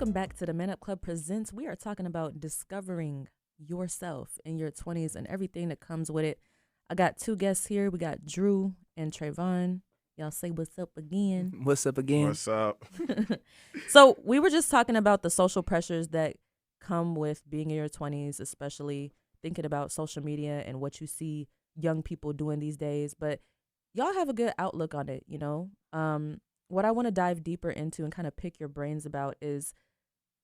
Welcome back to the Man Up Club Presents. We are talking about discovering yourself in your 20s and everything that comes with it. I got two guests here. We got Drew and Trayvon. Y'all say what's up again. What's up again? What's up? So we were just talking about the social pressures that come with being in your 20s, especially thinking about social media and what you see young people doing these days. But y'all have a good outlook on it, you know? What I want to dive deeper into and kind of pick your brains about is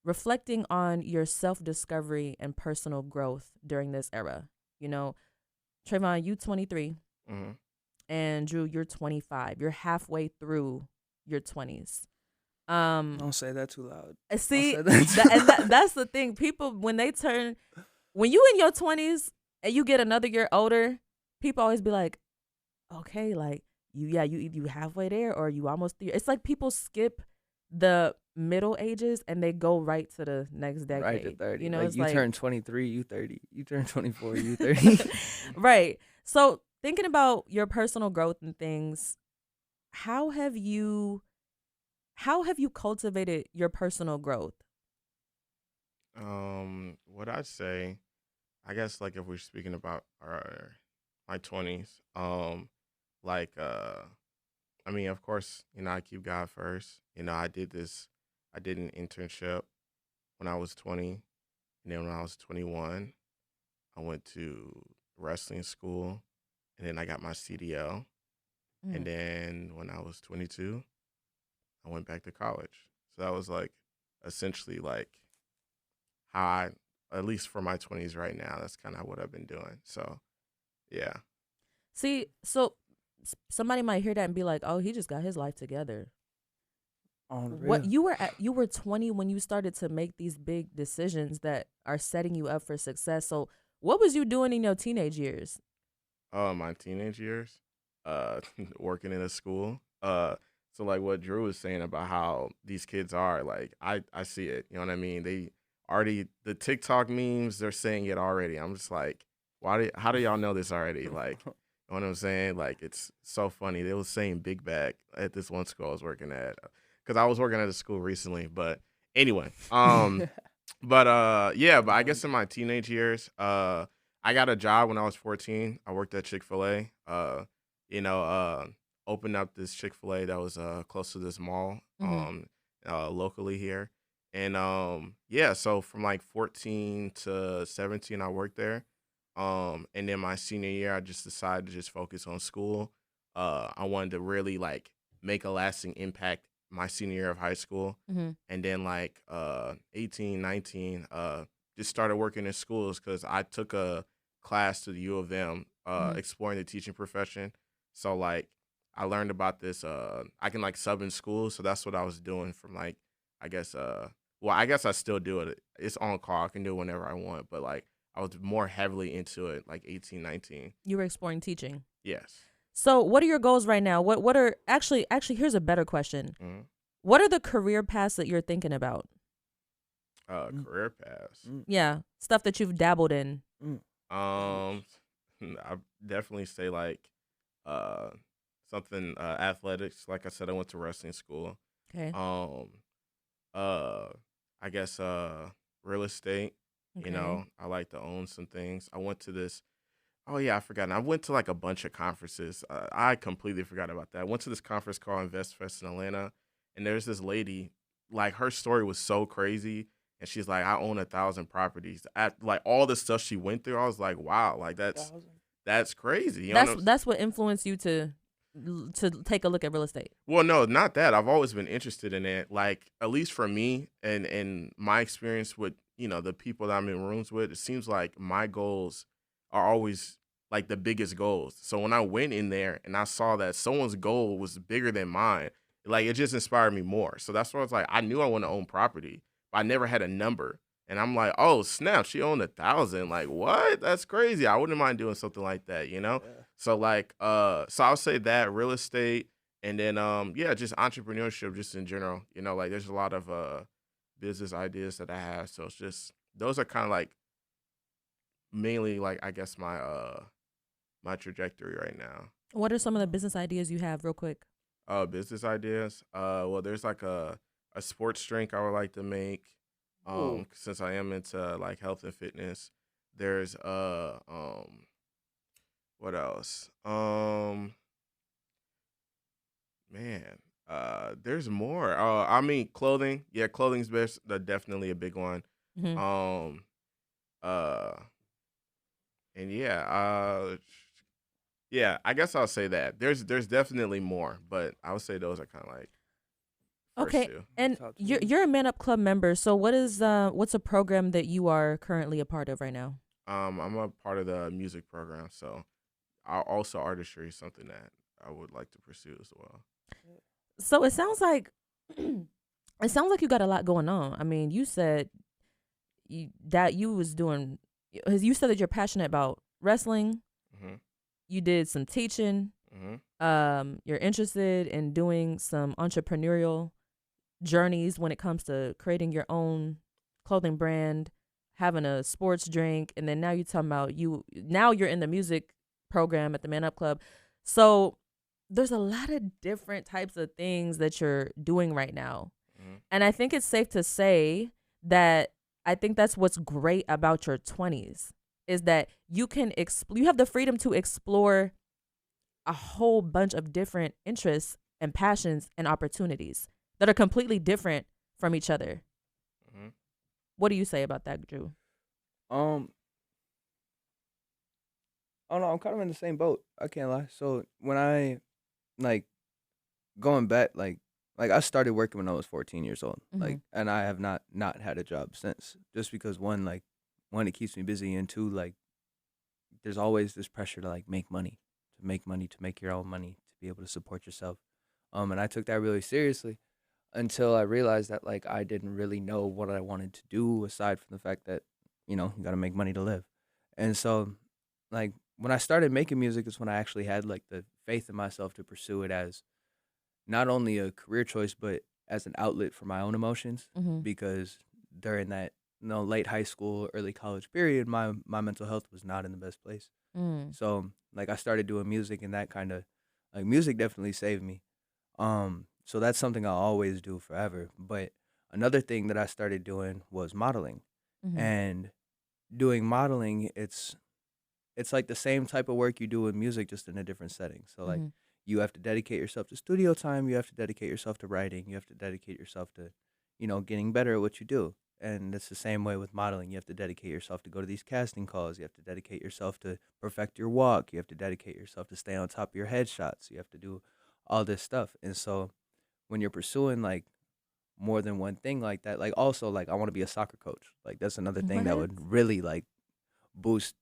reflecting on your self-discovery and personal growth during this era. You know, Trayvon, you 23, Mm-hmm. and Drew, you're 25. You're halfway through your 20s. Don't say that too loud. See, Don't say that that's the thing. People, when you in your 20s and you get another year older, people always be like, okay, like, you halfway there or you almost there. It's like people skip the middle ages and they go right to the next decade. Right to 30. You know, like it's you like turn 23, you 30. You turn 24, you 30. right. So thinking about your personal growth and things, how have you cultivated your personal growth? What I'd say, I guess, like if we're speaking about my 20s, like I mean, of course, I keep God first. I did an internship when I was 20, and then when I was 21, I went to wrestling school, and then I got my CDL, and then when I was 22, I went back to college. So that was like essentially like how I, at least for my 20s right now, that's kind of what I've been doing. So, yeah. See, so somebody might hear that and be like, "Oh, he just got his life together." On the What real. you were 20 when you started to make these big decisions that are setting you up for success. So, what was you doing in your teenage years? My teenage years, working in a school. So like what Drew was saying about how these kids are, like I see it. You know what I mean? They already the TikTok memes, they're saying it already. I'm just like, how do y'all know this already? Like, you know what I'm saying? Like it's so funny. They was saying big bag at this one school I was working at, because I was working at a school recently. But anyway, yeah, but I guess in my teenage years, I got a job when I was 14. I worked at Chick-fil-A. You know, uh opened up this Chick-fil-A that was close to this mall Mm-hmm. locally here. And yeah, so from like 14 to 17 I worked there. And then my senior year I just decided to just focus on school. I wanted to really like make a lasting impact my senior year of high school. Mm-hmm. And then like 18, 19, just started working in schools because I took a class to the U of M, Mm-hmm. exploring the teaching profession. So like I learned about this. I can like sub in schools, so that's what I was doing from like I guess well I guess I still do it. It's on call. I can do it whenever I want, but like I was more heavily into it like 18, 19. You were exploring teaching. Yes. So, what are your goals right now? What are actually here's a better question. Mm-hmm. What are the career paths that you're thinking about? Career paths. Yeah, stuff that you've dabbled in. I definitely say like uh something athletics. Like I said, I went to wrestling school. Okay. Um uh I guess real estate. Okay. I like to own some things. I went to this Oh yeah, I forgot. And I went to like a bunch of conferences. I completely forgot about that. I went to this conference called Invest Fest in Atlanta, and there's this lady. Like her story was so crazy, and she's like, "I own 1,000 properties." At like all the stuff she went through, I was like, "Wow, like that's crazy." You know what I'm That's what influenced you to take a look at real estate. Well, no, not that. I've always been interested in it. Like, at least for me and my experience with, the people that I'm in rooms with, it seems like my goals are always like the biggest goals. So when I went in there and I saw that someone's goal was bigger than mine, like it just inspired me more. So that's why I was like, I knew I want to own property, but I never had a number. And I'm like, oh snap, she owned 1,000. Like, what? That's crazy. I wouldn't mind doing something like that, you know? Yeah. So like so I'll say that real estate, and then yeah, just entrepreneurship just in general. Like there's a lot of business ideas that I have. So it's just those are kind of like mainly like I guess my trajectory right now. What are some of the business ideas you have, real quick? Business ideas. Well, there's like a a sports drink I would like to make. Ooh. Since I am into like health and fitness, there's what else? Man, there's more. I mean, clothing. Yeah, clothing's best. Definitely a big one. Hmm. Um, uh, and yeah, yeah. I guess I'll say that. There's definitely more, but I would say those are kind of like first Okay, two. and Top you're two. you're a Man Up Club member. So what's a program that you are currently a part of right now? I'm a part of the music program, so also artistry is something that I would like to pursue as well. So it sounds like it sounds like you got a lot going on. I mean, you said that you was doing. You said that you're passionate about wrestling. Mhm. You did some teaching. Mhm. You're interested in doing some entrepreneurial journeys when it comes to creating your own clothing brand, having a sports drink, and then now you're talking about now you're in the music program at the Man Up Club. So there's a lot of different types of things that you're doing right now. Mhm. And I think it's safe to say that I think that's what's great about your 20s is that you have the freedom to explore a whole bunch of different interests and passions and opportunities that are completely different from each other. Mhm. What do you say about that, Drew? Um, I don't know. I'm kind of in the same boat. I can't lie. So when I like going back, like I started working when I was 14 years old, Mm-hmm. and I have not had a job since. Just because one, it keeps me busy, and two, like there's always this pressure to like make money, to make your own money, to be able to support yourself. And I took that really seriously until I realized that like I didn't really know what I wanted to do aside from the fact that you got to make money to live. And so like when I started making music is when I actually had like the faith in myself to pursue it as not only a career choice but as an outlet for my own emotions, Mm-hmm. because during that late high school early college period my mental health was not in the best place. Mm. So like I started doing music, and that kind of like music definitely saved me. So that's something I'll always do forever. But another thing that I started doing was modeling. Mm-hmm. And doing modeling, it's like the same type of work you do with music, just in a different setting. So like Mm-hmm. you have to dedicate yourself to studio time, you have to dedicate yourself to writing, you have to dedicate yourself to, getting better at what you do. And it's the same way with modeling. You have to dedicate yourself to go to these casting calls. You have to dedicate yourself to perfect your walk. You have to dedicate yourself to stay on top of your headshots. You have to do all this stuff. And so when you're pursuing like more than one thing like that, like also like I want to be a soccer coach. Like that's another thing that What? would really like boost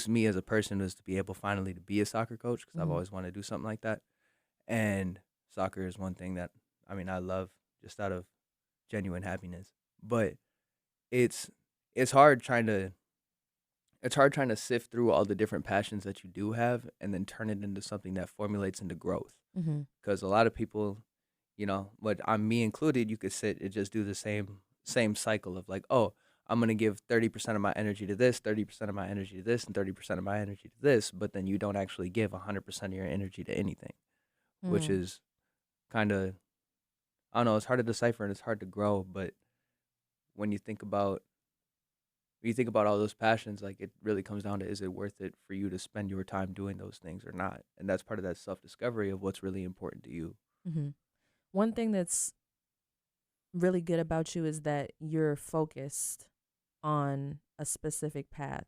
me as a person, is to be able finally to be a soccer coach, because I've Mm-hmm. always wanted to do something like that. And soccer is one thing that I love just out of genuine happiness. But it's it's hard trying to it's hard trying to sift through all the different passions that you do have and then turn it into something that formulates into growth. Mm-hmm. Because a lot of people, what I'm me included, you could sit and just do the same cycle of like, oh, I'm gonna give 30% of my energy to this, 30% of my energy to this, and 30% of my energy to this, but then you don't actually give 100% of your energy to anything, which Mm. is kind of, I don't know, it's hard to decipher and it's hard to grow. But when you think about all those passions, like it really comes down to, is it worth it for you to spend your time doing those things or not? And that's part of that self discovery of what's really important to you. Mm-hmm. One thing that's really good about you is that you're focused on a specific path.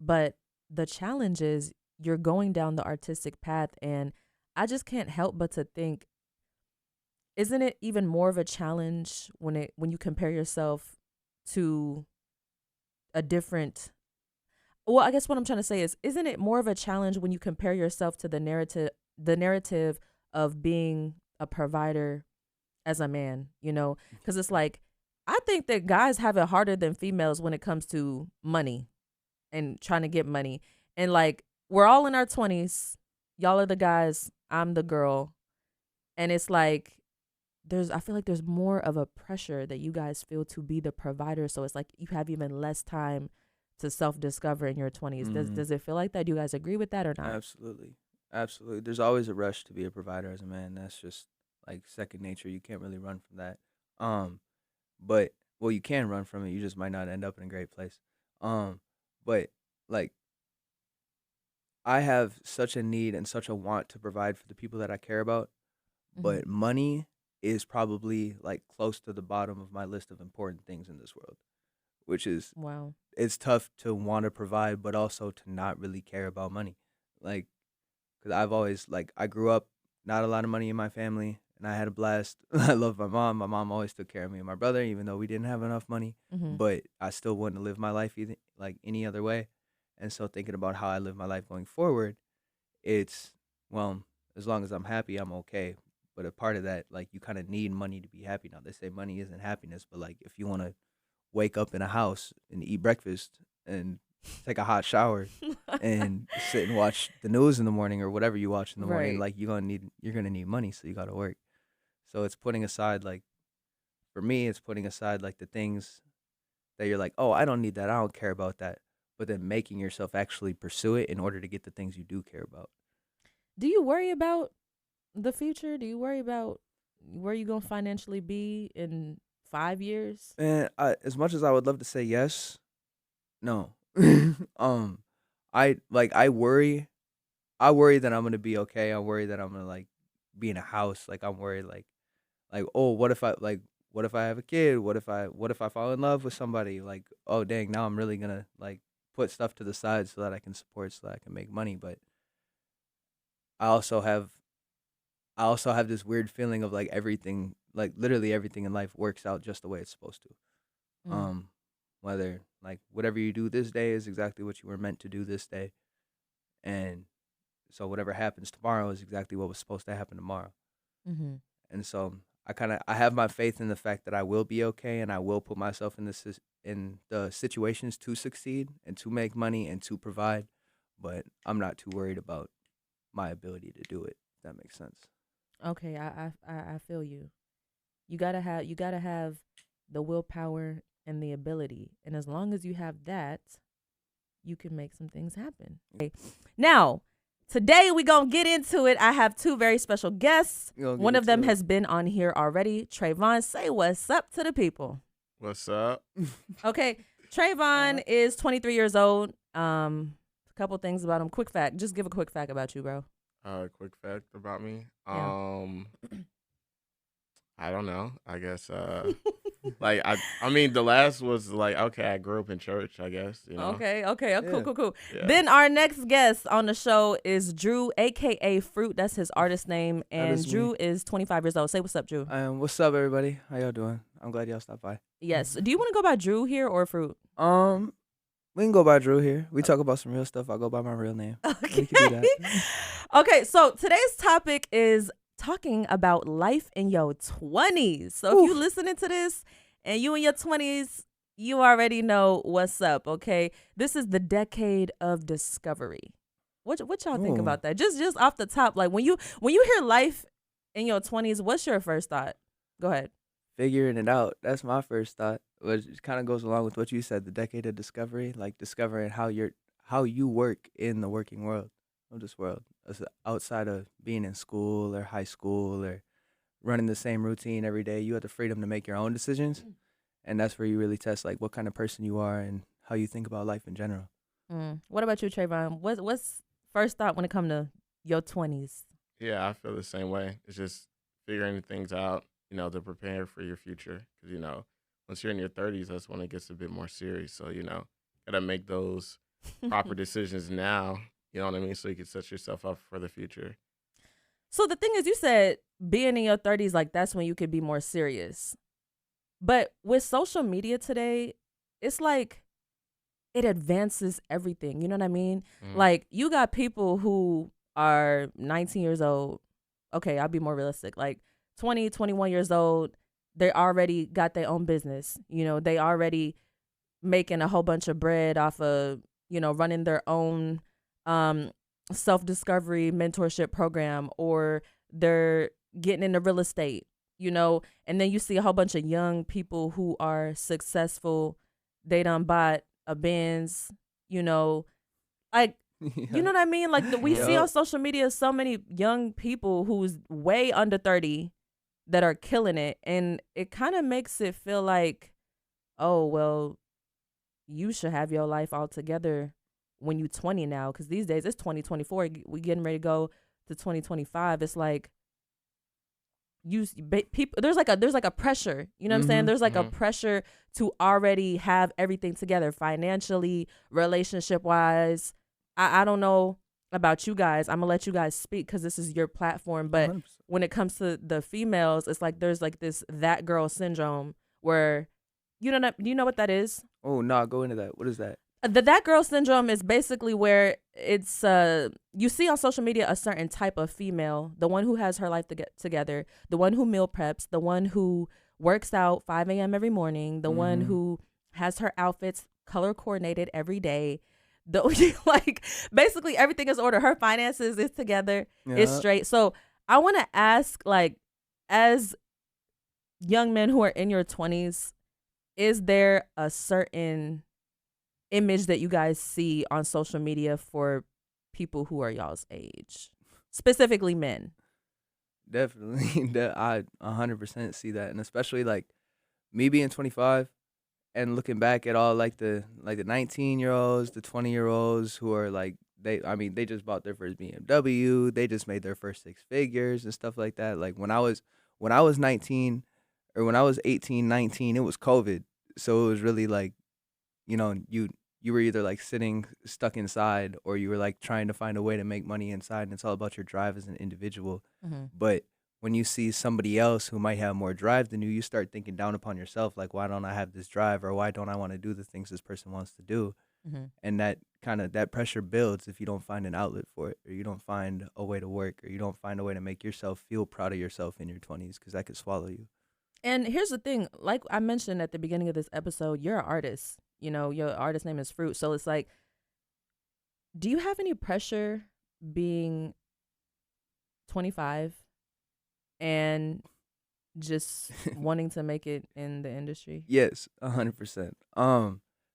But the challenge is you're going down the artistic path, and I just can't help but to think, isn't it even more of a challenge when you compare yourself to a different, well, I guess what I'm trying to say is, isn't it more of a challenge when you compare yourself to the narrative of being a provider as a man, because it's like, I think that guys have it harder than females when it comes to money and trying to get money. And like, we're all in our 20s. Y'all are the guys, I'm the girl. And it's like, I feel like there's more of a pressure that you guys feel to be the provider. So it's like you have even less time to self-discover in your 20s. Does Mm-hmm. does it feel like that? Do you guys agree with that or not? Absolutely. Absolutely. There's always a rush to be a provider as a man. That's just like second nature. You can't really run from that. Um, but well, you can run from it. You just might not end up in a great place. But like I have such a need and such a want to provide for the people that I care about, Mm-hmm. but money is probably like close to the bottom of my list of important things in this world, which is Wow. it's tough to want to provide but also to not really care about money. Like cuz I've always like I grew up not a lot of money in my family and I had a blast. I love my mom. My mom always took care of me and my brother even though we didn't have enough money, Mm-hmm. but I still wouldn't live my life either, like any other way. And so thinking about how I live my life going forward, it's well, as long as I'm happy, I'm okay. But a part of that, like you kind of need money to be happy. Now they say money isn't happiness, but like if you want to wake up in a house and eat breakfast and take a hot shower and sit and watch the news in the morning or whatever you watch in the morning, Right. like you're gonna need money, so you gotta work. So it's putting aside like for me, it's putting aside like the things that you're like, oh, I don't need that, I don't care about that, but then making yourself actually pursue it in order to get the things you do care about. Do you worry about the future? Do you worry about where you gonna financially be in 5 years? And as much as I would love to say yes, no. um, I worry that I'm gonna be okay. I worry that I'm gonna like be in a house. Like I'm worried oh what if I have a kid? What if I fall in love with somebody? Like oh dang, now I'm really gonna like put stuff to the side so that I can support so that I can make money. But I also have I also have this weird feeling of like everything like literally everything in life works out just the way it's supposed to. Mm. Um, whether like whatever you do this day is exactly what you were meant to do this day, and so whatever happens tomorrow is exactly what was supposed to happen tomorrow. Mm-hmm. And so I have my faith in the fact that I will be okay and I will put myself in in the situations to succeed and to make money and to provide, but I'm not too worried about my ability to do it. If that makes sense. Okay, I feel you. You gotta have the willpower and the ability, and as long as you have that, you can make some things happen. Okay. Now, today we gonna get into it. I have two very special guests. You gonna get One of them into it? has been on here already. Trayvon, say what's up to the people. What's up? Okay, Trayvon is 23 years old. A couple things about him. Quick fact. Just give a quick fact about you, bro. Quick fact about me. Yeah. I don't know. I guess like I mean the last was like okay, I grew up in church, I guess, you know. Okay. Yeah. Cool. Yeah. Then our next guest on the show is Drew, aka Fruit. That's his artist name, and is me. Drew is 25 years old. Say what's up, Drew. What's up, everybody? How y'all doing? I'm glad y'all stopped by. Yes. Do you want to go by Drew here or Fruit? We can go by Drew here. We talk about some real stuff. I'll go by my real name. Okay. We can do that. Okay. So today's topic is talking about life in your 20s. So if you listening to this and you in your 20s, you already know what's up. Okay. This is the decade of discovery. What y'all think Ooh. about that? Just off the top, like when you hear life in your 20s, what's your first thought? Go ahead. Figuring it out. That's my first thought. Which kind of goes along with what you said, the decade of discovery, like discovering how you work in the working world of this world, outside of being in school or high school or running the same routine every day. You have the freedom to make your own decisions, and that's where you really test like what kind of person you are and how you think about life in general. What about you, Trayvon? What's first thought when it comes to your 20s? Yeah, I feel the same way. It's just figuring things out, you know, to prepare for your future. Because, you know, once you're in your 30s, that's when it gets a bit more serious. So, you know, got to make those proper decisions now, you know what I mean? So you can set yourself up for the future. So the thing is, you said being in your 30s, like that's when you could be more serious. But with social media today, it's like it advances everything. You know what I mean? Like you got people who are 19 years old. Okay, I'll be more realistic. Like 20, 21 years old, they already got their own business. You know, they already making a whole bunch of bread off of, you know, running their own self-discovery mentorship program, or they're getting into real estate, you know, and then you see a whole bunch of young people who are successful. They done bought a Benz, you know, like, you know what I mean? Like we see on social media so many young people who's way under 30 that are killing it, and it kind of makes it feel like, oh well, you should have your life all together when you're 20 now, because these days it's 2024. We getting ready to go to 2025. It's like people, there's like a pressure, you know what I'm saying? Mm-hmm. There's like a Mm-hmm. pressure to already have everything together, financially, relationship wise. I don't know about you guys. I'm gonna let you guys speak because this is your platform. But 100%. when it comes to the females, it's like there's like this that girl syndrome where you know what that is? Oh, nah, go into that. What is that? The that girl syndrome is basically where it's you see on social media a certain type of female, the one who has her life to get together, the one who meal preps, the one who works out 5 a.m. every morning, the one Mm-hmm. who has her outfits color coordinated every day. The like basically everything is ordered. Her finances is together, it's Yeah. straight. So I want to ask, like, as young men who are in your 20s, is there a certain image that you guys see on social media for people who are y'all's age, specifically men? Definitely. That I 100% see that, and especially like me being 25 and looking back at all like the 19-year-olds, the 20-year-olds who are like they just bought their first BMW, they just made their first six figures and stuff like that. Like when I was 19 or when I was 18, 19, it was COVID. So it was really like, you were either like sitting stuck inside or you were like trying to find a way to make money inside, and it's all about your drive as an individual. Mm-hmm. But when you see somebody else who might have more drive than you start thinking down upon yourself, like, why don't I have this drive, or why don't I want to do the things this person wants to do? Mm-hmm. And that pressure builds if you don't find an outlet for it, or you don't find a way to work, or you don't find a way to make yourself feel proud of yourself in your 20s, because that could swallow you. And here's the thing, like I mentioned at the beginning of this episode, you're an artist. You know, your artist name is Fruit. So it's like, do you have any pressure being 25 and just wanting to make it in the industry? Yes, 100%.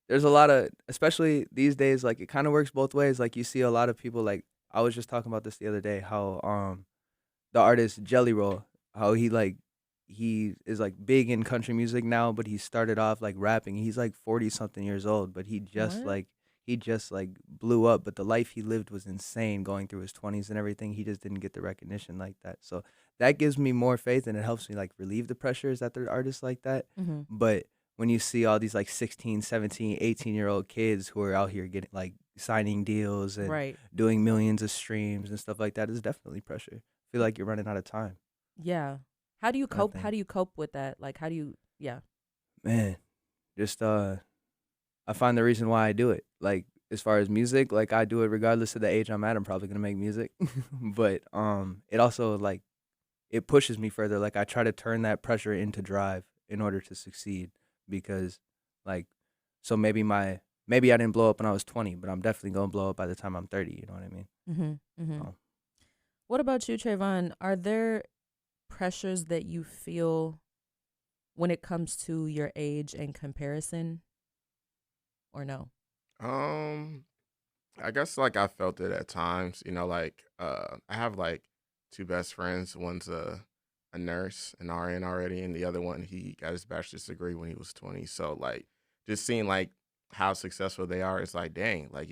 There's a lot of, especially these days, like it kind of works both ways. Like you see a lot of people, like I was just talking about this the other day, how the artist Jelly Roll, how he is like big in country music now, but he started off like rapping. He's like 40 something years old, but What? he just like blew up. But the life he lived was insane, going through his 20s and everything. He just didn't get the recognition like that. So that gives me more faith, and it helps me like relieve the pressures that there are artists like that. Mm-hmm. But when you see all these like 16, 17, 18-year-old kids who are out here getting like signing deals and Right. doing millions of streams and stuff like that, it's definitely pressure. Feel like you're running out of time. Yeah. How do you I cope? How think, do you cope with that? Like, how do you? Yeah. man, just I find the reason why I do it. Like as far as music, like I do it regardless of the age I'm at. I'm probably gonna make music, but it also like it pushes me further. Like I try to turn that pressure into drive in order to succeed, because like so maybe I didn't blow up when I was 20, but I'm definitely gonna blow up by the time I'm 30. You know what I mean? Mm-hmm. Mm-hmm. So, What about you, Trayvon? Are there pressures that you feel when it comes to your age and comparison, or no? Um, I guess like I felt it at times. Like I have like two best friends. One's a nurse, an RN already, and the other one he got his bachelor's degree when he was 20. So like just seeing like how successful they are, it's like dang, like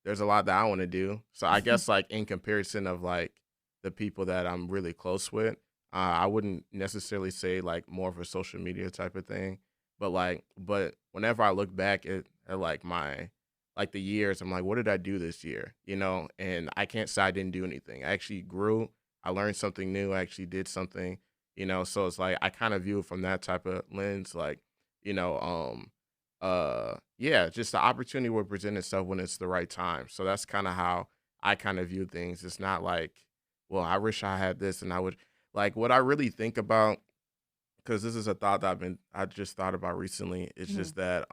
there's a lot that I want to do. So I guess like in comparison of like the people that I'm really close with, I wouldn't necessarily say like more of a social media type of thing, but whenever I look back at like my like the years, I'm like, what did I do this year? And I can't say I didn't do anything. I actually grew. I learned something new. I actually did something. So it's like I kind of view it from that type of lens, like, you know, yeah, just the opportunity will present itself when it's the right time. So that's kind of how I kind of view things. It's not like, well, I wish I had this and I would like what I really think about, because this is a thought that I just thought about recently. It's Mm-hmm. just that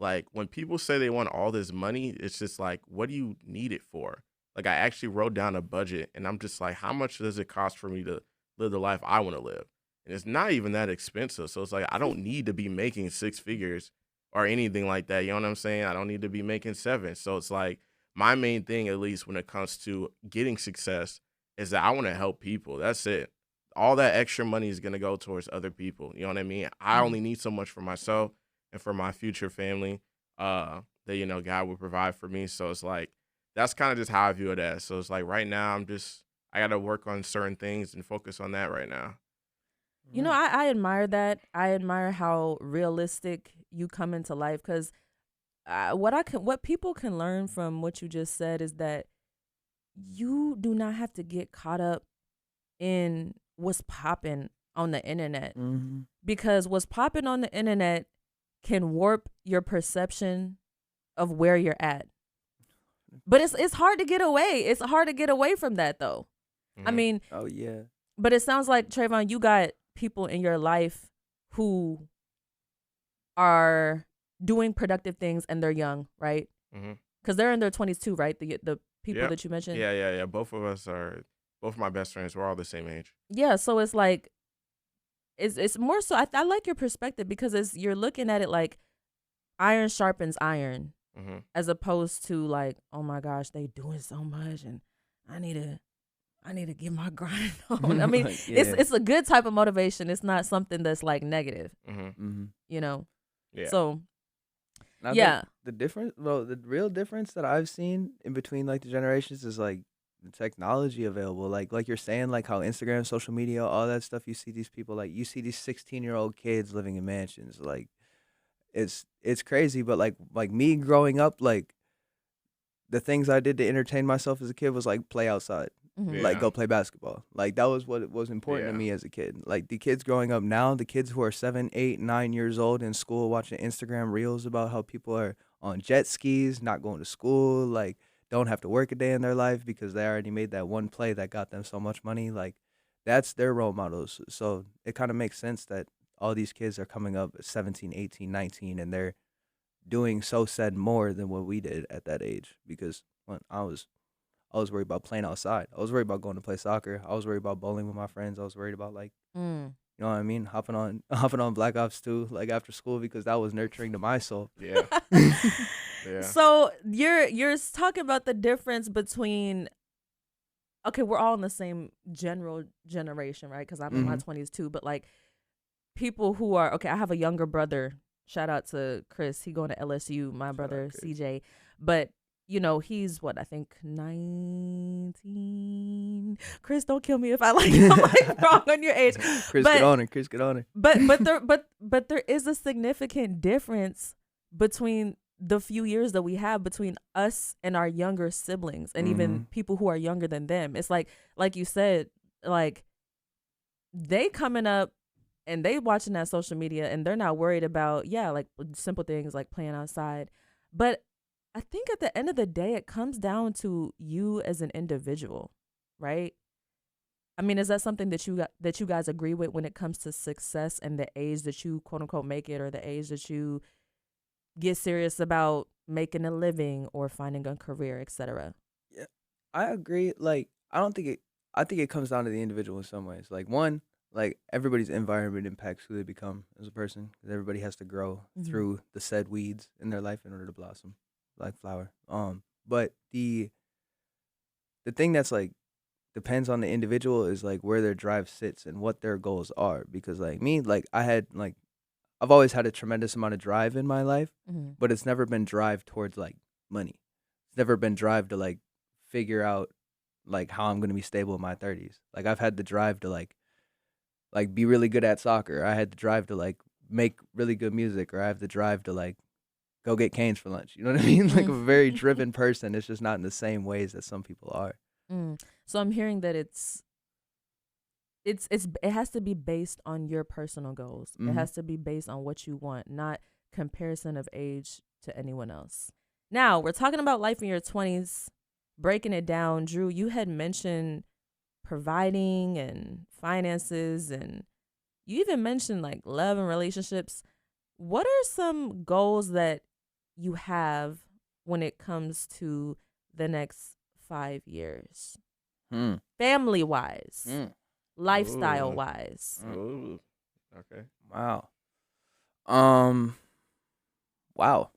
like when people say they want all this money, it's just like, what do you need it for? Like I actually wrote down a budget and I'm just like, how much does it cost for me to live the life I want to live? And it's not even that expensive. So it's like I don't need to be making six figures or anything like that. You know what I'm saying? I don't need to be making seven. So it's like my main thing, at least when it comes to getting success, is that I want to help people. That's it. all that extra money is gonna go towards other people. You know what I mean? I only need so much for myself and for my future family. That God will provide for me. So it's like that's kind of just how I view it as. So it's like right now I gotta work on certain things and focus on that right now. You know, I admire that. I admire how realistic you come into life because what people can learn from what you just said is that you do not have to get caught up in what's popping on the internet Mm-hmm. because what's popping on the internet can warp your perception of where you're at. But it's hard to get away. It's hard to get away from that though. I Mhm. mean, Oh yeah. but it sounds like Trayvon, you got people in your life who are doing productive things and they're young, right? Mhm. Because they're in their 20s too, right? The people Yep. that you mentioned. Yeah. Both of my best friends. We're all the same age. Yeah, so it's like it's more so. I like your perspective because you're looking at it like iron sharpens iron, Mhm. as opposed to like, oh my gosh, they doing so much and I need to get my grind on. I mean, Like, it's a good type of motivation. It's not something that's like negative, Mhm. Mm-hmm. you know. Yeah. So I yeah, think the real difference that I've seen in between like the generations is like the technology available. Like you're saying, like how Instagram, social media, all that stuff. You see these people, like you see these 16-year-old kids living in mansions. Like it's crazy. But like me growing up, like the things I did to entertain myself as a kid was like play outside. mhm. Like Yeah. go play basketball. Like that was what was important to Yeah. me as a kid. Like the kids growing up now, the kids who are 7, 8, 9 years old in school watching Instagram reels about how people are on jet skis, not going to school, like don't have to work a day in their life because they already made that one play that got them so much money. Like that's their role models. So it kind of makes sense that all these kids are coming up at 17, 18, 19 and they're doing so said more than what we did at that age because when I was worried about playing outside. I was worried about going to play soccer. I was worried about bowling with my friends. I was worried about like, Mm. you know what I mean, hopping on Black Ops 2 like after school because that was nurturing to my soul. Yeah. Yeah. So you're talking about the difference between, okay, we're all in the same general generation, right? Because I'm in my Mhm. 20s too, but like people who are, okay, I have a younger brother. Shout out to Chris. He going to LSU. My Shout out, brother Chris. CJ, but you know he's what, I think 19. Chris, don't kill me if I like I'm like wrong on your age. Chris, But get on it. Chris, get on it. but there is a significant difference between the few years that we have between us and our younger siblings and even Mhm. people who are younger than them. It's like you said, like they coming up and they watching that social media and they're not worried about, yeah, like simple things like playing outside. But I think at the end of the day it comes down to you as an individual, right? I mean, is that something that you guys agree with when it comes to success and the age that you quote unquote make it, or the age that you get serious about making a living or finding a career, etc.? Yeah, I agree. Like, I think it comes down to the individual in some ways. Like, one, like everybody's environment impacts who they become as a person. 'Cause everybody has to grow Mhm. through the said weeds in their life in order to blossom like flower. But the thing that's like depends on the individual is like where their drive sits and what their goals are. Because like me, like I've always had a tremendous amount of drive in my life, Mhm. but it's never been drive towards like money. It's never been drive to like figure out like how I'm gonna be stable in my 30s. Like I've had the drive to like be really good at soccer. I had the drive to like make really good music, or I have the drive to like go get canes for lunch. You know what I mean? Like Mm. a very driven person. It's just not in the same ways that some people are. Mm. So I'm hearing that it has to be based on your personal goals. It Mhm. has to be based on what you want, not comparison of age to anyone else. Now, we're talking about life in your 20s, breaking it down. Drew, you had mentioned providing and finances, and you even mentioned like love and relationships. What are some goals that you have when it comes to the next 5 years? Hmm. Family wise, Hmm. lifestyle Ooh. wise. Mm. Ooh. Okay. Wow. Um. Wow.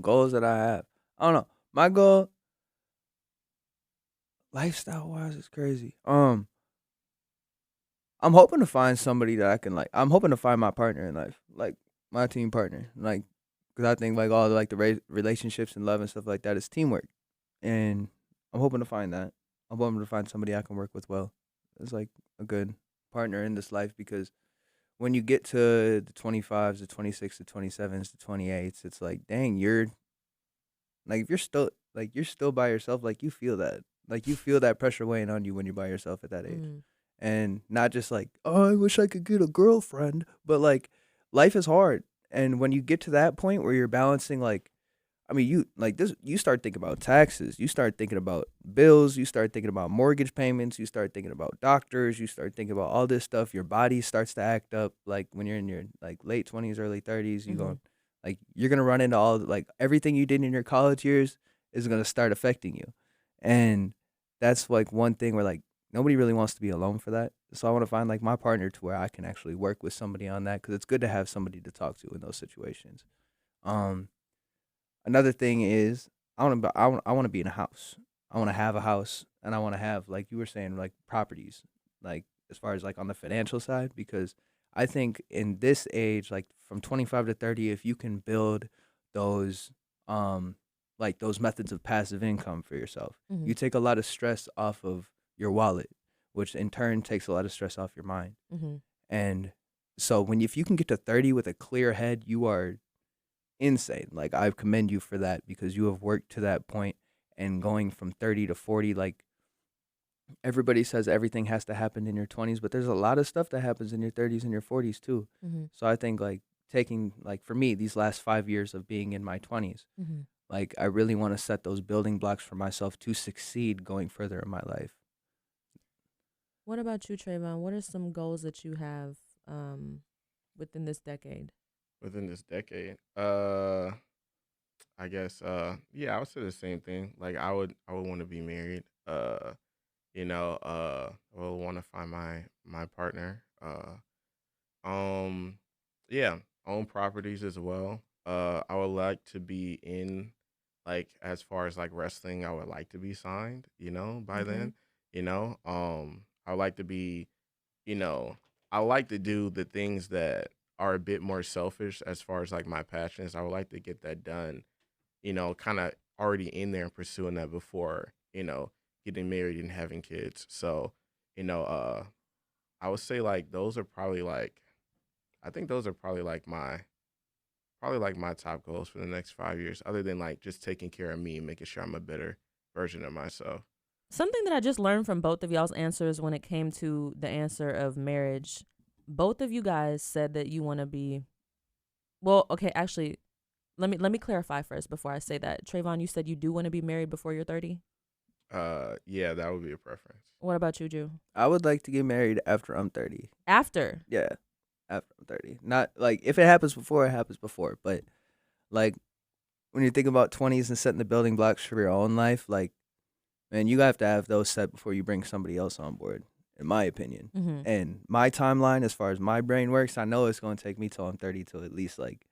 Goals that I have. I don't know. My goal, lifestyle wise, is crazy. I'm hoping to find somebody that I can like. I'm hoping to find my partner in life, like my team partner, like because I think like all the, like the relationships and love and stuff like that is teamwork, and I'm hoping to find that. I'm hoping to find somebody I can work with well. It's like a good partner in this life because when you get to the 25s, the 26s, the 27s, the 28s, it's like, dang, you're like if you're still by yourself, like you feel that. Like you feel that pressure weighing on you when you're by yourself at that age. Mm. And not just like, oh, I wish I could get a girlfriend, but like life is hard. And when you get to that point where you're balancing like I mean, you like this. You start thinking about taxes. You start thinking about bills. You start thinking about mortgage payments. You start thinking about doctors. You start thinking about all this stuff. Your body starts to act up. Like when you're in your like late 20s, early 30s, you Mm-hmm. going like you're gonna run into all like everything you did in your college years is gonna start affecting you, and that's like one thing where like nobody really wants to be alone for that. So I want to find like my partner to where I can actually work with somebody on that because it's good to have somebody to talk to in those situations. Um, Another thing is I want to be in a house. I want to have a house and I want to have like you were saying like properties like as far as like on the financial side because I think in this age like from 25 to 30 if you can build those um like those methods of passive income for yourself, Mm-hmm. you take a lot of stress off of your wallet, which in turn takes a lot of stress off your mind. Mm-hmm. And so when if you can get to 30 with a clear head, you are insane. Like I commend you for that because you have worked to that point and going from 30 to 40 like everybody says everything has to happen in your 20s, but there's a lot of stuff that happens in your 30s and your 40s too. Mm-hmm. So I think like taking like for me these last 5 years of being in my 20s, Mm-hmm. like I really want to set those building blocks for myself to succeed going further in my life. What about you, Trayvon? What are some goals that you have within this decade? Within this decade. I guess yeah, I would say the same thing. Like I would want to be married. I would want to find my partner. Um yeah, own properties as well. I would like to be in like as far as like wrestling, I would like to be signed, by Okay. then. I would like to be, you know, I like to do the things that are a bit more selfish as far as like my passions. I would like to get that done, kind of already in there and pursuing that before, getting married and having kids. So, you know, I would say like those are probably like I think those are probably like my top goals for the next 5 years, other than like just taking care of me and making sure I'm a better version of myself. Something that I just learned from both of y'all's answers when it came to the answer of marriage, both of you guys said that you want to be well, okay, actually, let me clarify first before I say that. Trayvon, you said you do want to be married before you're 30. Yeah, that would be a preference. What about you, Drew? I would like to get married after I'm 30. After. Yeah, after I'm 30. Not like if it happens before, it happens before, but like when you think about 20s and setting the building blocks for your own life, like man, you have to have those set before you bring somebody else on board, in my opinion. Mm-hmm. And my timeline, as far as my brain works, I know it's going to take me till I'm 30 to at least like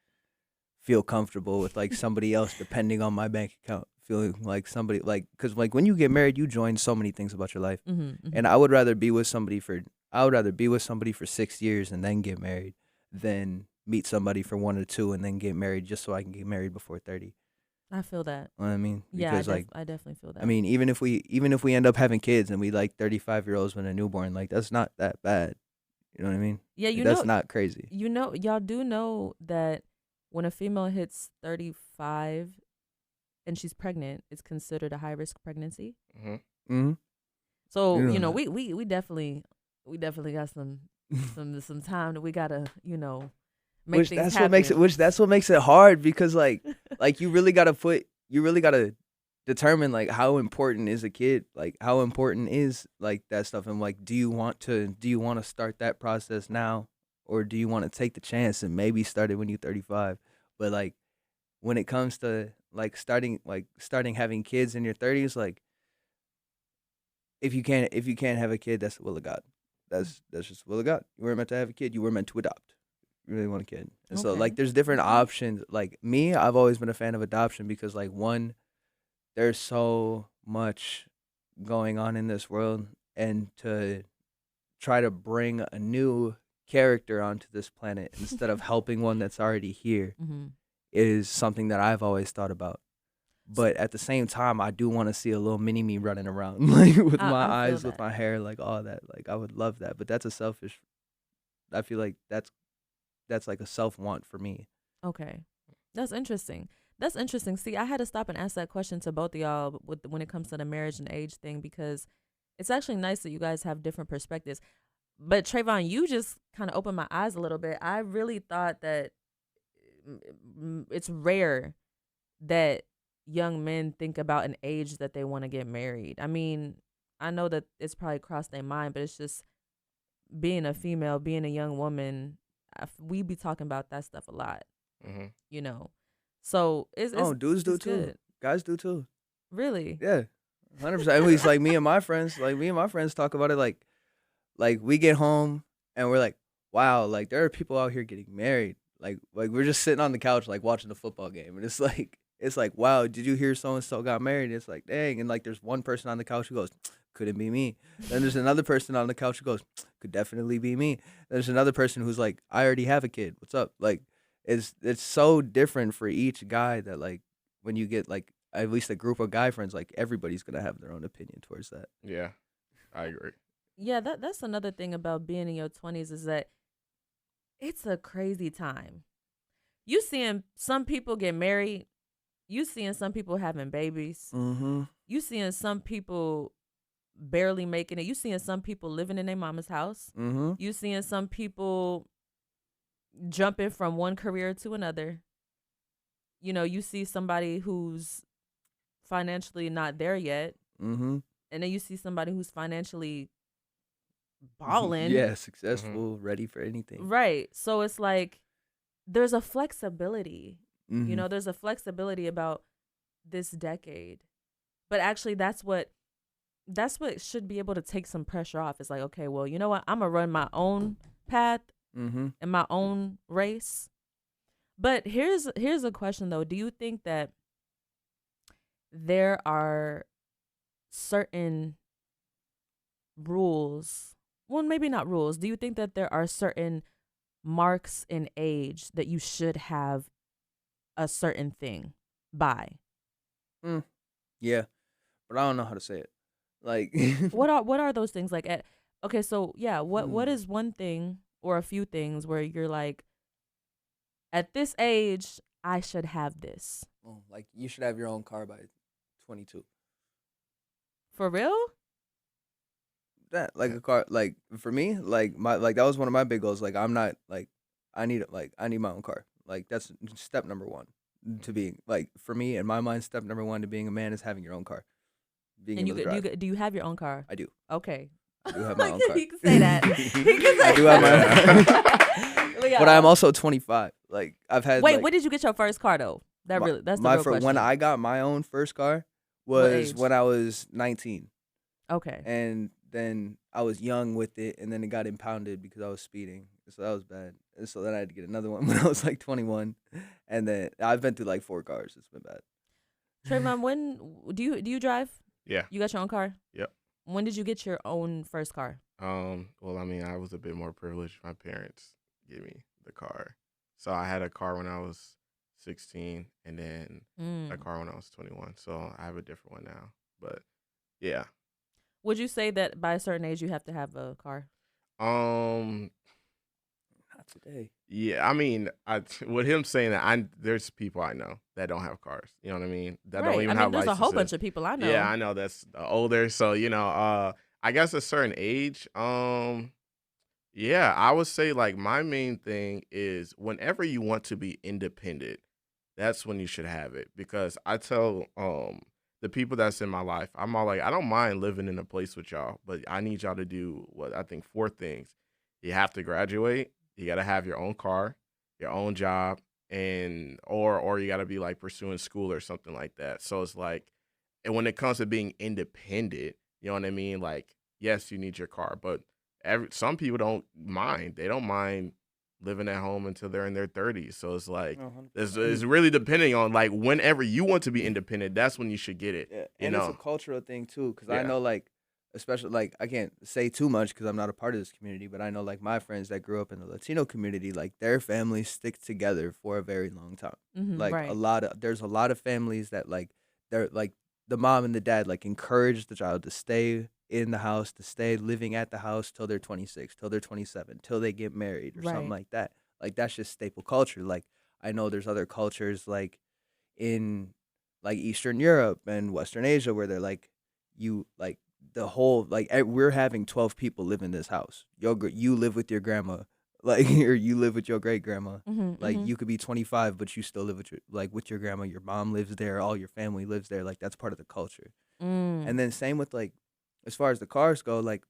feel comfortable with like somebody else depending on my bank account. Feeling like somebody like, cause like when you get married, you join so many things about your life, Mm-hmm. Mm-hmm. and I would rather be with somebody for 6 years and then get married than meet somebody for 1 or 2 and then get married just so I can get married before 30. I feel that. You know what I mean? Yeah, Because like I definitely feel that. I mean, even if we end up having kids and we like 35-year-olds with a newborn, like that's not that bad. You know what I mean? Yeah, Like, that's not crazy. y'all do know that when a female hits 35 and she's pregnant, it's considered a high risk pregnancy. Hmm. Mm-hmm. So, You know that. we definitely got some time that we gotta, make Which things that's happen. what makes it hard because like you really gotta determine like how important is a kid, like how important is like that stuff, and like do you want to start that process now, or do you want to take the chance and maybe start it when you're 35? But like when it comes to like starting having kids in your 30s, like if you can't have a kid, that's the will of God. That's just the will of God. You weren't meant to have a kid. You were meant to adopt. You really want a kid, and so Okay. like there's different Okay. options. Like me, I've always been a fan of adoption because like one, there's so much going on in this world, and to try to bring a new character onto this planet instead of helping one that's already here Mm-hmm. is something that I've always thought about. But at the same time, I do want to see a little mini me running around, like with my I feel eyes, with that. my hair, like all that. Like I would love that, but that's a selfish. I feel like that's like a self want for me. Okay. That's interesting. That's interesting. See, I had to stop and ask that question to both of y'all when it comes to the marriage and age thing, because it's actually nice that you guys have different perspectives. But Trayvon, you just kind of opened my eyes a little bit. I really thought that it's rare that young men think about an age that they want to get married. I mean, I know that it's probably crossed their mind, but it's just being a female, being a young woman, we be talking about that stuff a lot, Mm-hmm. you know. So Oh, dudes do it's too. good. Guys do too. Really? Yeah, 100%. At least like me and my friends, talk about it. Like we get home and we're like, wow, like there are people out here getting married. Like we're just sitting on the couch like watching the football game, and it's like, wow, did you hear so and so got married? It's like, dang, and like there's one person on the couch who goes, couldn't be me. Then there's another person on the couch who goes, could definitely be me. There's another person who's like, I already have a kid. What's up? Like, it's so different for each guy that like when you get like at least a group of guy friends, like everybody's gonna have their own opinion towards that. Yeah, I agree. Yeah, that's another thing about being in your 20s is that it's a crazy time. You seeing some people get married, you seeing some people having babies, Mm-hmm. you seeing some people barely making it, you seeing some people living in their mama's house, Mm-hmm. you seeing some people jumping from one career to another. You know, you see somebody who's financially not there yet, Mm-hmm. and then you see somebody who's financially balling. Yeah, Mm-hmm. successful, ready for anything. Right. So it's like there's a flexibility. You Mm-hmm. know, there's a flexibility about this decade. But actually that's what should be able to take some pressure off. It's like, okay, well, you know what? I'm gonna run my own path Mm-hmm. and my own race. But here's a question though. Do you think that there are certain rules? Well, maybe not rules. Do you think that there are certain marks in age that you should have a certain thing by? Yeah, but I don't know how to say it. Like, What are those things like at okay, so yeah, what Hmm. is one thing or a few things where you're like at this age I should have this? Oh, like you should have your own car by 22. For real? That like a car like for me like my like that was one of my big goals. Like I'm not like I need my own car. Like that's step number one to being like for me in my mind. Step number one to being a man is having your own car, being And able to drive. do you have your own car? I do. Okay. I do have my own car. He can say that. He can say I do have my own car. car. But I'm also 25. Like I've had Wait, like, when did you get your first car though? That's the my real question. when I got my own first car What was age? when I was 19. Okay. And then I was young with it, and then it got impounded because I was speeding, so that was bad. And so then I had to get another one when I was like 21, and then I've been through like 4 cars. It's been bad. Trayvon, when do you drive? Yeah. You got your own car? Yep. When did you get your own first car? Well, I mean, I was a bit more privileged. My parents gave me the car, so I had a car when I was 16, and then a car when I was 21. So I have a different one now. But yeah. Would you say that by a certain age you have to have a car? Um. Not today. Yeah. I mean, with him saying that, there's people I know that don't have cars. You know what I mean? That don't even have there's licenses. a whole bunch of people I know. Yeah, I know that's older. So I guess a certain age. Yeah, I would say like my main thing is whenever you want to be independent, that's when you should have it. Because I tell the people that's in my life, I'm all like, I don't mind living in a place with y'all, but I need y'all to do what I think 4 things. You have to graduate, you gotta have your own car, your own job, and or you gotta be like pursuing school or something like that. So it's like, and when it comes to being independent, you know what I mean? Like, yes, you need your car, but some people don't mind. They don't mind living at home until they're in their 30s. So it's like, it's really depending on like whenever you want to be independent, that's when you should get it. Yeah, You and know? it's a cultural thing too, because Yeah. I know like especially like I can't say too much because I'm not a part of this community, but I know like my friends that grew up in the Latino community, like their families stick together for a very long time. Like Right. there's a lot of families that like they're like the mom and the dad like encourage the child to stay in the house, to stay living at the house till they're 26, till they're 27, till they get married or something Right. like that. Like that's just staple culture. Like I know there's other cultures like in like Eastern Europe and Western Asia where they're like you like the whole like we're having 12 people live in this house. You live with your grandma, like or you live with your great grandma. Mhm. Like Mhm. you could be 25, but you still live with your grandma. Your mom lives there. All your family lives there. Like that's part of the culture. Mm. And then same with like as far as the cars go, like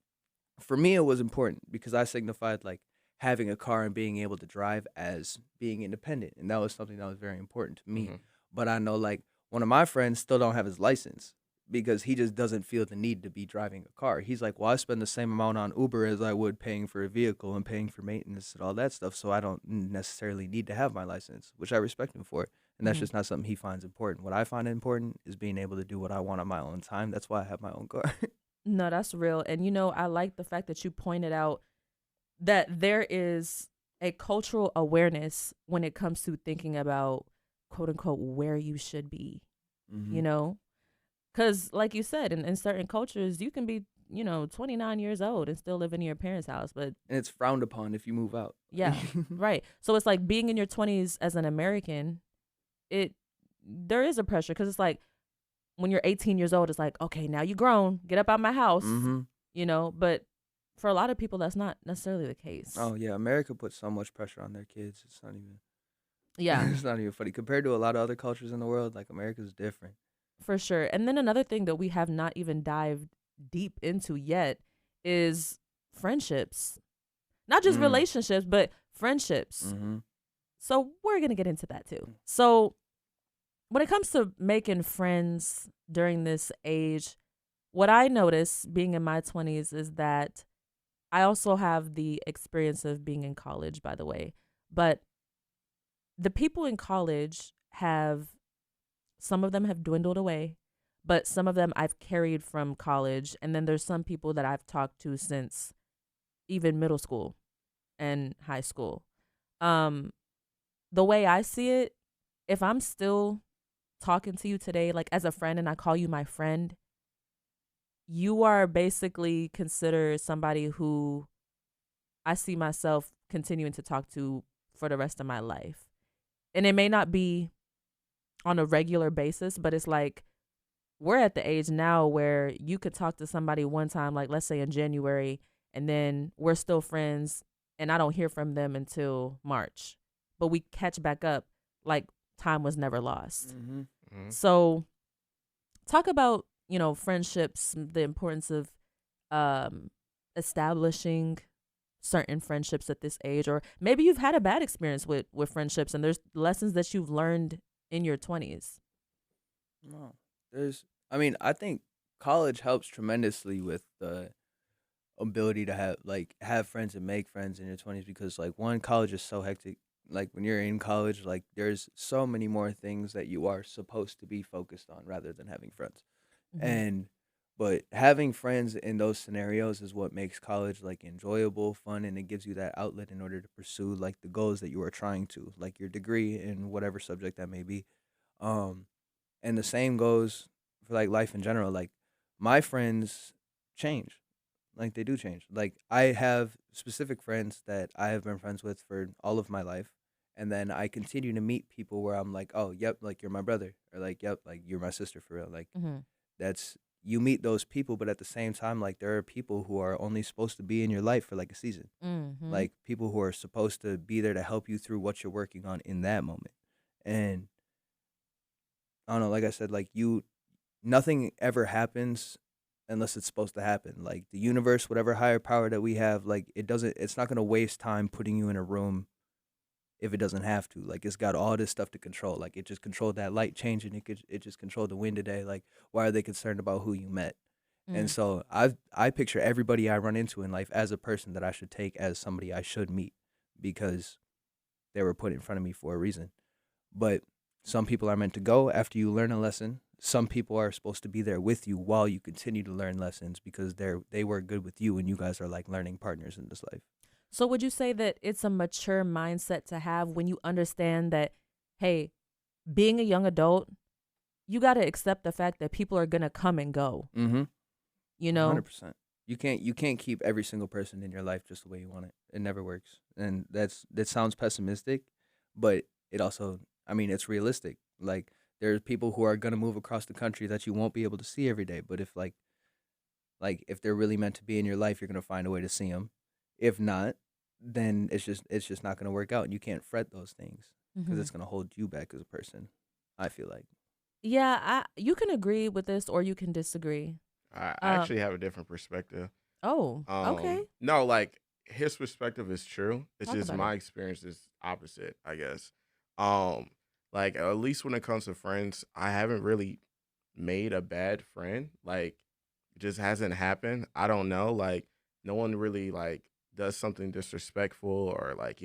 for me it was important because I signified like having a car and being able to drive as being independent, and that was something that was very important to me. Mm-hmm. But I know like one of my friends still don't have his license because he just doesn't feel the need to be driving a car. He's like, well, I spend the same amount on Uber as I would paying for a vehicle and paying for maintenance and all that stuff, so I don't necessarily need to have my license, which I respect him for. And that's Mhm. just not something he finds important. What I find important is being able to do what I want on my own time. That's why I have my own car. No, that's real. And I like the fact that you pointed out that there is a cultural awareness when it comes to thinking about quote unquote where you should be, Mm-hmm. you know? Because, like you said, in certain cultures, you can be, 29 years old and still live in your parents' house. But And it's frowned upon if you move out. yeah, right. So it's like being in your 20s as an American, it there is a pressure because it's like when you're 18 years old, it's like, okay, now you grown, get up out my house, Mm-hmm. But for a lot of people, that's not necessarily the case. Oh yeah, America puts so much pressure on their kids. It's not even. Yeah, It's not even funny compared to a lot of other cultures in the world. Like America's different. for sure. And then another thing that we have not even dived deep into yet is friendships. Not just Mm. relationships, but friendships. Mm-hmm. So we're going to get into that too. So when it comes to making friends during this age, what I notice being in my 20s is that I also have the experience of being in college, by the way. But the people in college some of them have dwindled away, but some of them I've carried from college. And then there's some people that I've talked to since even middle school and high school. Um, the way I see it, if I'm still talking to you today, like as a friend, and I call you my friend, you are basically considered somebody who I see myself continuing to talk to for the rest of my life. And it may not be on a regular basis, but it's like we're at the age now where you could talk to somebody one time, like let's say in January, and then we're still friends and I don't hear from them until March. But we catch back up like time was never lost. Mm-hmm. Mm-hmm. So talk about, friendships, the importance of um establishing certain friendships at this age, or maybe you've had a bad experience with friendships and there's lessons that you've learned in your 20s. No, there's. I mean, I think college helps tremendously with the ability to have friends and make friends in your 20s because like one, college is so hectic. Like when you're in college, like there's so many more things that you are supposed to be focused on rather than having friends. Mm-hmm. And but having friends in those scenarios is what makes college like enjoyable, fun, and it gives you that outlet in order to pursue like the goals that you are trying to, like your degree in whatever subject that may be. Um and the same goes for like life in general. Like my friends change. Like they do change. Like I have specific friends that I have been friends with for all of my life. And then I continue to meet people where I'm like, oh, yep, like you're my brother, or like, yep, like you're my sister for real. Like Mm-hmm. that's you meet those people, but at the same time, like there are people who are only supposed to be in your life for like a season. Mm-hmm. Like people who are supposed to be there to help you through what you're working on in that moment. And I don't know, like I said, like nothing ever happens unless it's supposed to happen. Like the universe, whatever higher power that we have, like it's not gonna waste time putting you in a room if it doesn't have to. Like it's got all this stuff to control. Like it just controlled that light changing. It just controlled the wind today. Like why are they concerned about who you met? And Mm. so I picture everybody I run into in life as a person that I should take as somebody I should meet because they were put in front of me for a reason. But some people are meant to go after you learn a lesson. some people are supposed to be there with you while you continue to learn lessons because they work good with you and you guys are like learning partners in this life. So would you say that it's a mature mindset to have when you understand that, hey, being a young adult, you got to accept the fact that people are going to come and go, Mm-hmm. you know? 100%. You can't keep every single person in your life just the way you want it. It never works. And that sounds pessimistic, but it also, I mean, it's realistic. Like there's people who are going to move across the country that you won't be able to see every day, but if if they're really meant to be in your life, you're going to find a way to see them. If not, then it's just not going to work out and you can't fret those things because it's going to hold you back as a person. I feel like. Yeah, you can agree with this or you can disagree. I actually have a different perspective. Oh, okay. No, like his perspective is true. It's Talk just about my it. experience is opposite, I guess. Like at least when it comes to friends, I haven't really made a bad friend. Like it just hasn't happened. I don't know. Like no one really like does something disrespectful or like,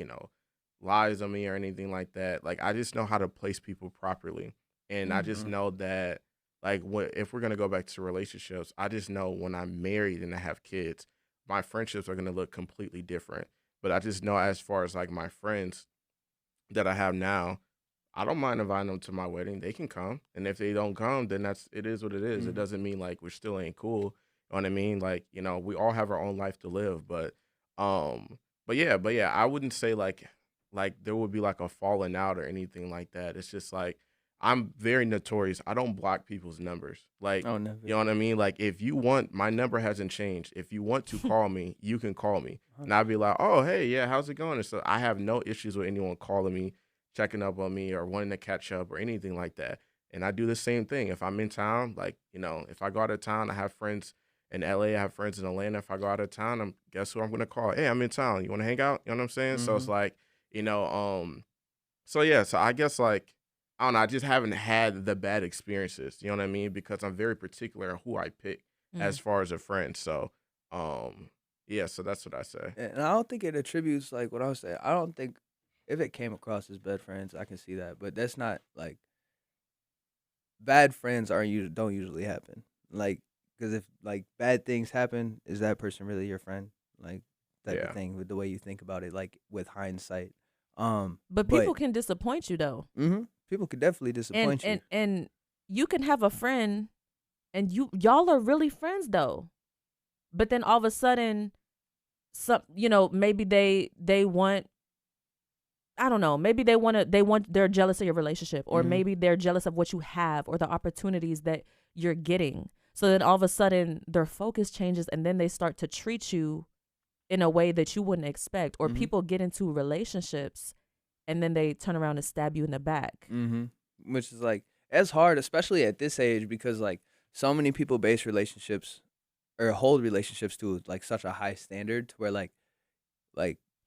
lies on me or anything like that. Like I just know how to place people properly. And I just Mm-hmm. know that like what if we're gonna go back to relationships, I just know when I'm married and I have kids, my friendships are gonna look completely different. But I just know as far as like my friends that I have now, I don't mind inviting them to my wedding. They can come, and if they don't come, then it is what it is. It Mm-hmm. doesn't mean like we still ain't cool. You know what I mean? Like we all have our own life to live, um, but yeah, I wouldn't say like there would be like a falling out or anything like that. It's just like I'm very notorious. I don't block people's numbers. Like Oh, you never. know what I mean? Like if you want, my number hasn't changed. If you want to call me, you can call me, and I'd be like, oh hey, yeah, how's it going? And so I have no issues with anyone calling me, checking up on me or wanting to catch up or anything like that. And I do the same thing. If I'm in town, like, if I go out of town, I have friends in LA, I have friends in Atlanta. If I go out of town, guess who I'm gonna call? Hey, I'm in town. You wanna hang out? You know what I'm saying? So Mm-hmm. it's like, you know, so yeah, so I guess like I don't know, I just haven't had the bad experiences, you know what I mean? Because I'm very particular on who I pick Mm. as far as a friend. So yeah, so that's what I say. And I don't think it attributes like what I was saying. I don't think if it came across as bad friends, I can see that, but that's not like bad friends aren't usually don't usually happen. Like because if like bad things happen, is that person really your friend? Like type of Yeah. thing with the way you think about it, like with hindsight. But But people can disappoint you though. people could definitely And disappoint you. and and you can have a friend and y'all are really friends though. But then all of a sudden maybe they want, I don't know, maybe they're jealous of your relationship, or Mm-hmm. maybe they're jealous of what you have or the opportunities that you're getting. So then all of a sudden their focus changes and then they start to treat you in a way that you wouldn't expect. Or Mm-hmm. people get into relationships and then they turn around and stab you in the back. Mm-hmm. Which is like it's hard, especially at this age, because like so many people base relationships or hold relationships to like such a high standard to where like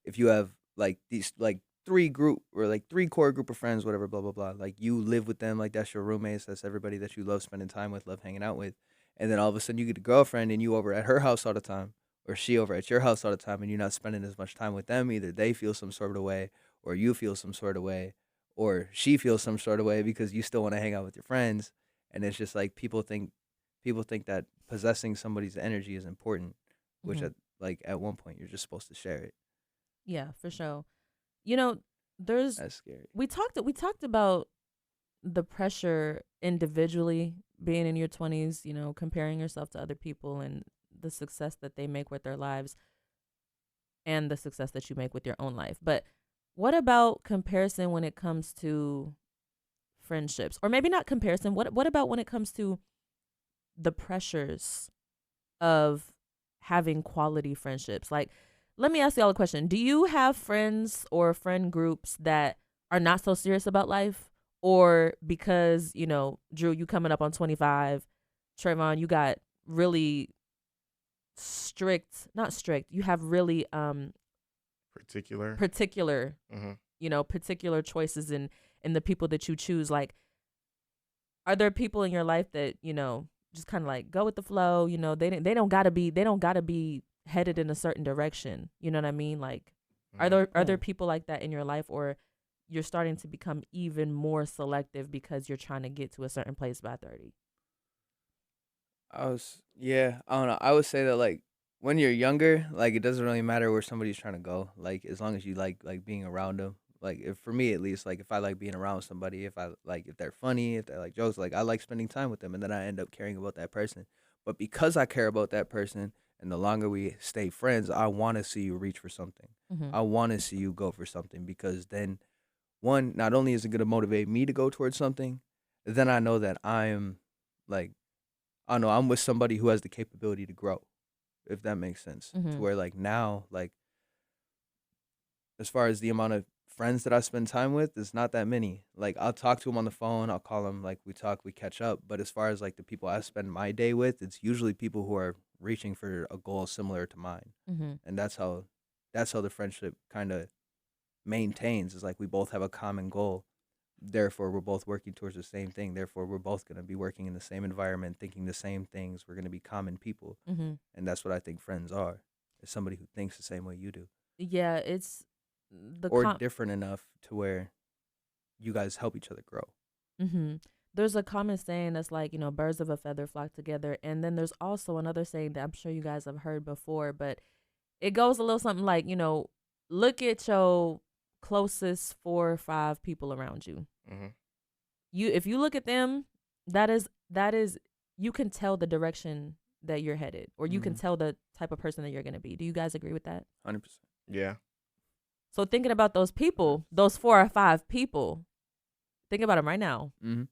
if you have like these like three core group of friends, whatever, blah blah blah, like you live with them, like that's your roommates, that's everybody that you love spending time with, love hanging out with, and then all of a sudden you get a girlfriend and you over at her house all the time, or she over at your house all the time, and you're not spending as much time with them. Either they feel some sort of way, or you feel some sort of way, or she feels some sort of way because you still want to hang out with your friends, and it's just like people think that possessing somebody's energy is important, which Hmm. at one point you're just supposed to share it. Yeah, for sure. You know, there's That's scary. we talked about the pressure individually being in your 20s, comparing yourself to other people and the success that they make with their lives and the success that you make with your own life. But what about comparison when it comes to friendships? Or maybe not comparison. What about when it comes to the pressures of having quality friendships? Like, let me ask y'all a question. Do you have friends or friend groups that are not so serious about life? Or because, Drew, you coming up on 25, Trayvon, you got really not strict, you have really Particular. particular, Hmm. particular choices in the people that you choose. Like, are there people in your life that, just kind of like go with the flow, they don't got to be headed in a certain direction. You know what I mean? Like, are there Yeah. people like that in your life, or you're starting to become even more selective because you're trying to get to a certain place by 30? I don't know. I would say that like when you're younger, like it doesn't really matter where somebody's trying to go. Like as long as you like being around them. Like if for me at least, like if I like being around somebody, if I like if they're funny, if they like jokes, like I like spending time with them, and then I end up caring about that person. But because I care about that person, and the longer we stay friends, I want to see you reach for something. Mm-hmm. I want to see you go for something because then one, not only is it going to motivate me to go towards something, then I know that I'm like I don't know, I'm with somebody who has the capability to grow, if that makes sense. To Mm-hmm. where like now, like as far as the amount of friends that I spend time with, it's not that many. Like I'll talk to them on the phone, I'll call them, like we talk, we catch up. But as far as like the people I spend my day with, it's usually people who are reaching for a goal similar to mine, Mm-hmm. and that's how the friendship kind of maintains. Is like we both have a common goal. Therefore, we're both working towards the same thing. Therefore, we're both going to be working in the same environment, thinking the same things. We're going to be common people. Mm-hmm. And that's what I think friends are. Is somebody who thinks the same way you do. Yeah, it's the Or different enough to where you guys help each other grow. Mm-hmm. There's a common saying that's like, birds of a feather flock together. And then there's also another saying that I'm sure you guys have heard before, but it goes a little something like, look at your closest 4 or 5 people around you. Mm-hmm. If you look at them, that is you can tell the direction that you're headed, or you can tell the type of person that you're going to be. Do you guys agree with that? 100%. Yeah. So thinking about those people, those 4 or 5 people, think about them right now. Mm-hmm.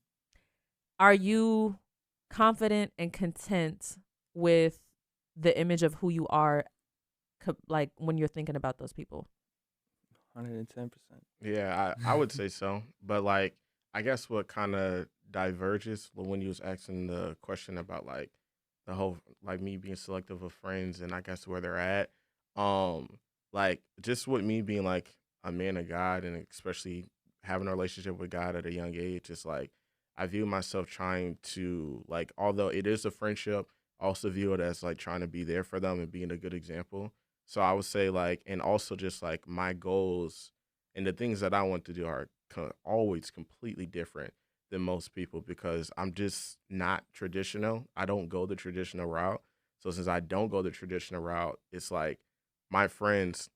Are you confident and content with the image of who you are, like when you're thinking about those people? 110%. Yeah, I would say so. But like I guess what kind of diverges when you was asking the question about like the whole like me being selective of friends and I guess where they're at. Like just with me being like a man of God and especially having a relationship with God at a young age, it's like I view myself trying to like although it is a friendship, I also view it as like trying to be there for them and being a good example. So I would say like and also just like my goals and the things that I want to do are always completely different than most people because I'm just not traditional. I don't go the traditional route. So since I don't go the traditional route, it's like my friends,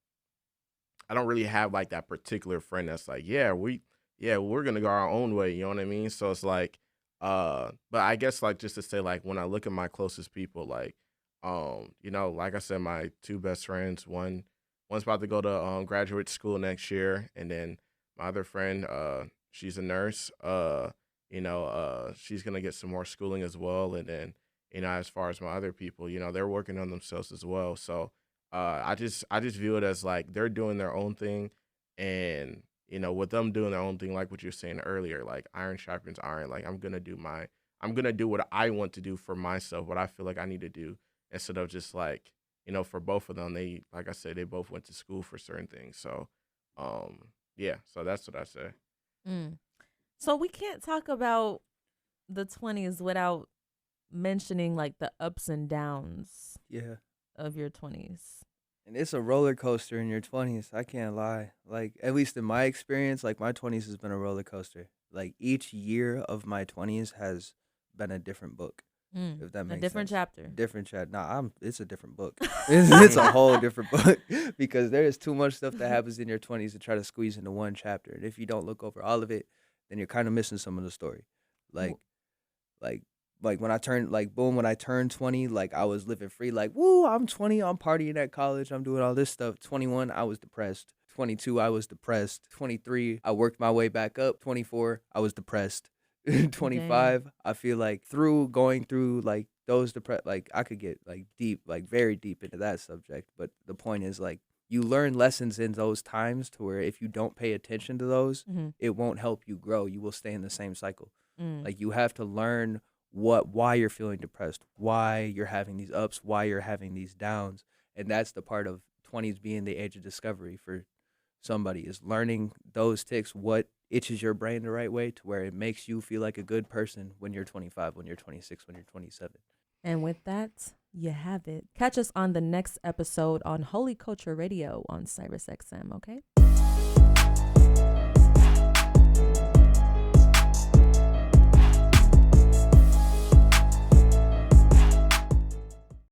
I don't really have like that particular friend that's like, we're gonna go our own way, you know what I mean? So it's like, but I guess like just to say like when I look at my closest people, like, like I said, my two best friends, one's about to go to graduate school next year, and then my other friend, she's a nurse, she's gonna get some more schooling as well, and then as far as my other people, they're working on themselves as well, so I just view it as like they're doing their own thing, and with them doing their own thing, like what you're saying earlier, like iron sharpens iron. Like I'm gonna do what I want to do for myself, what I feel like I need to do, instead of just like for both of them, they like I said, they both went to school for certain things. So, yeah, so that's what I say. Mm. So we can't talk about the 20s without mentioning like the ups and downs Yeah. of your 20s. And it's a roller coaster in your 20s. I can't lie. Like, at least in my experience, like, my 20s has been a roller coaster. Like, each year of my 20s has been a different book, if that A makes different sense. chapter. Different chapter. Nah, it's a different book. It's a whole different book because there is too much stuff that happens in your 20s to try to squeeze into one chapter. And if you don't look over all of it, then you're kind of missing some of the story. Like, like like when I turned like boom when I turned 20, like I was living free, like woo, I'm 20, I'm partying at college, I'm doing all this stuff. 21, I was depressed. 22, I was depressed. 23, I worked my way back up. 24, I was depressed. 25, I feel like through going through like those like I could get like deep, like very deep into that subject, but the point is like you learn lessons in those times to where if you don't pay attention to those, it won't help you grow. You will stay in the same cycle. Like you have to learn why you're feeling depressed, why you're having these ups, why you're having these downs. And that's the part of 20s being the age of discovery for somebody, is learning those ticks, what itches your brain the right way to where it makes you feel like a good person when you're 25, when you're 26, when you're 27. And with that, you have it. Catch us on the next episode on Holy Culture Radio on SiriusXM, okay?